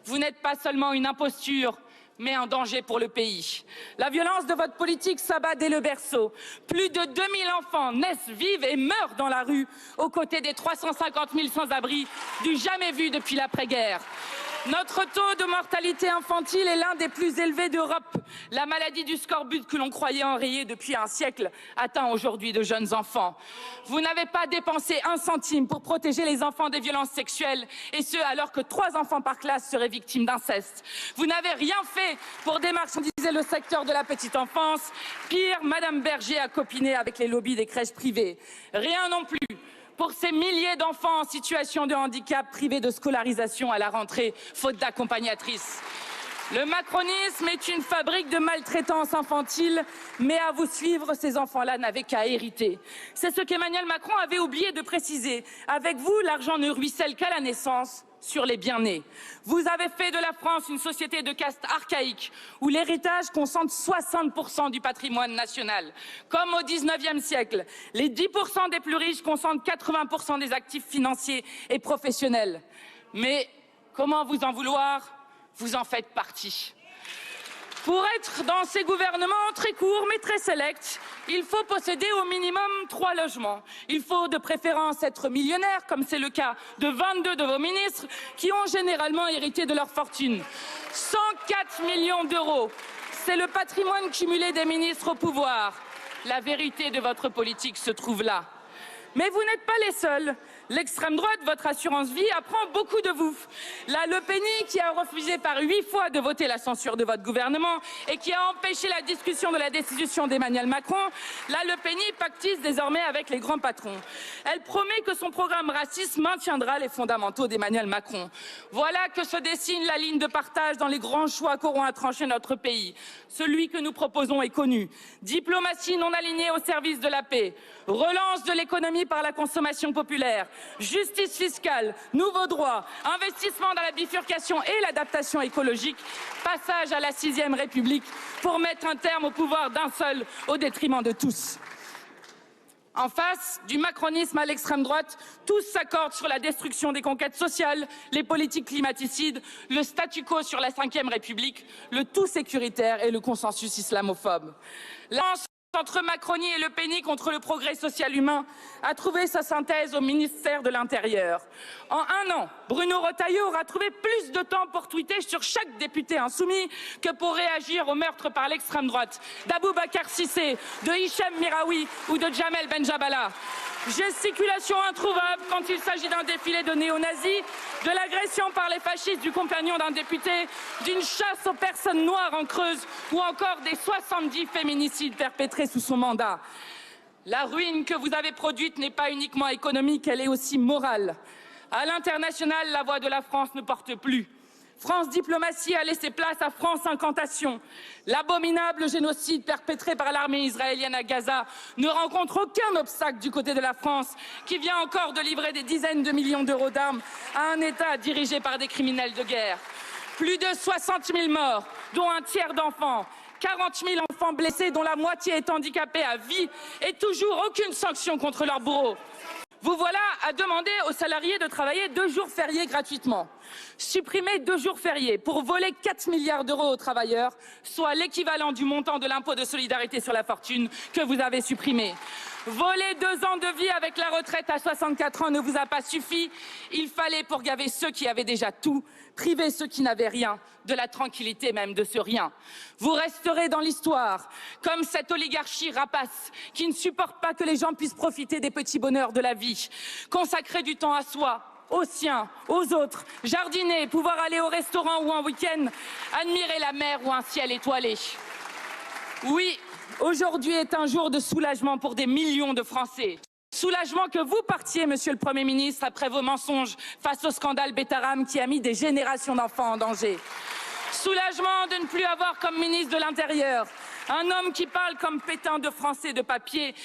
Vous n'êtes pas seulement une imposture, mais un danger pour le pays. La violence de votre politique s'abat dès le berceau. Plus de 2000 enfants naissent, vivent et meurent dans la rue, aux côtés des 350 000 sans-abri du jamais vu depuis l'après-guerre. Notre taux de mortalité infantile est l'un des plus élevés d'Europe. La maladie du scorbut que l'on croyait enrayée depuis un siècle atteint aujourd'hui de jeunes enfants. Vous n'avez pas dépensé un centime pour protéger les enfants des violences sexuelles, et ce alors que 3 enfants par classe seraient victimes d'inceste. Vous n'avez rien fait pour démarchandiser le secteur de la petite enfance. Pire, Madame Berger a copiné avec les lobbies des crèches privées. Rien non plus pour ces milliers d'enfants en situation de handicap privés de scolarisation à la rentrée, faute d'accompagnatrices. Le macronisme est une fabrique de maltraitance infantile, mais à vous suivre, ces enfants-là n'avaient qu'à hériter. C'est ce qu'Emmanuel Macron avait oublié de préciser. Avec vous, l'argent ne ruisselle qu'à la naissance, sur les bien-nés. Vous avez fait de la France une société de caste archaïque où l'héritage concentre 60% du patrimoine national. Comme au 19e siècle, les 10% des plus riches concentrent 80% des actifs financiers et professionnels. Mais comment vous en vouloir? Vous en faites partie. Pour être dans ces gouvernements très courts mais très sélects, il faut posséder au minimum 3 logements. Il faut de préférence être millionnaire, comme c'est le cas de 22 de vos ministres, qui ont généralement hérité de leur fortune. 104 millions d'euros, c'est le patrimoine cumulé des ministres au pouvoir. La vérité de votre politique se trouve là. Mais vous n'êtes pas les seuls. L'extrême droite, votre assurance vie, apprend beaucoup de vous. La Le Penny, qui a refusé par 8 fois de voter la censure de votre gouvernement et qui a empêché la discussion de la destitution d'Emmanuel Macron, la Le Penny pactise désormais avec les grands patrons. Elle promet que son programme raciste maintiendra les fondamentaux d'Emmanuel Macron. Voilà que se dessine la ligne de partage dans les grands choix qu'auront à trancher notre pays. Celui que nous proposons est connu. Diplomatie non alignée au service de la paix. Relance de l'économie par la consommation populaire. Justice fiscale, nouveaux droits, investissement dans la bifurcation et l'adaptation écologique, passage à la 6e République pour mettre un terme au pouvoir d'un seul au détriment de tous. En face du macronisme à l'extrême droite, tous s'accordent sur la destruction des conquêtes sociales, les politiques climaticides, le statu quo sur la 5e République, le tout sécuritaire et le consensus islamophobe. L'alliance entre Macronie et Le Penny contre le progrès social humain a trouvé sa synthèse au ministère de l'Intérieur. En 1 an, Bruno Retailleau aura trouvé plus de temps pour tweeter sur chaque député insoumis que pour réagir au meurtre par l'extrême droite d'Aboubacar Cissé, de Hichem Miraoui ou de Jamel Benjabala. Gesticulation introuvable quand il s'agit d'un défilé de néo-nazis, de l'agression par les fascistes du compagnon d'un député, d'une chasse aux personnes noires en Creuse ou encore des 70 féminicides perpétrés sous son mandat. La ruine que vous avez produite n'est pas uniquement économique, elle est aussi morale. À l'international, la voix de la France ne porte plus. France Diplomatie a laissé place à France Incantation. L'abominable génocide perpétré par l'armée israélienne à Gaza ne rencontre aucun obstacle du côté de la France, qui vient encore de livrer des dizaines de millions d'euros d'armes à un État dirigé par des criminels de guerre. Plus de 60 000 morts, dont un tiers d'enfants. 40 000 enfants blessés, dont la moitié est handicapée à vie, et toujours aucune sanction contre leurs bourreaux. Vous voilà à demander aux salariés de travailler 2 jours fériés gratuitement. Supprimer 2 jours fériés pour voler 4 milliards d'euros aux travailleurs, soit l'équivalent du montant de l'impôt de solidarité sur la fortune que vous avez supprimé. Voler 2 ans de vie avec la retraite à 64 ans ne vous a pas suffi. Il fallait, pour gaver ceux qui avaient déjà tout, priver ceux qui n'avaient rien de la tranquillité même de ce rien. Vous resterez dans l'histoire comme cette oligarchie rapace qui ne supporte pas que les gens puissent profiter des petits bonheurs de la vie, consacrer du temps à soi, aux siens, aux autres, jardiner, pouvoir aller au restaurant ou en week-end, admirer la mer ou un ciel étoilé. Oui, aujourd'hui est un jour de soulagement pour des millions de Français. Soulagement que vous partiez, monsieur le Premier ministre, après vos mensonges face au scandale Betaram qui a mis des générations d'enfants en danger. Soulagement de ne plus avoir comme ministre de l'Intérieur un homme qui parle comme Pétain de français de papier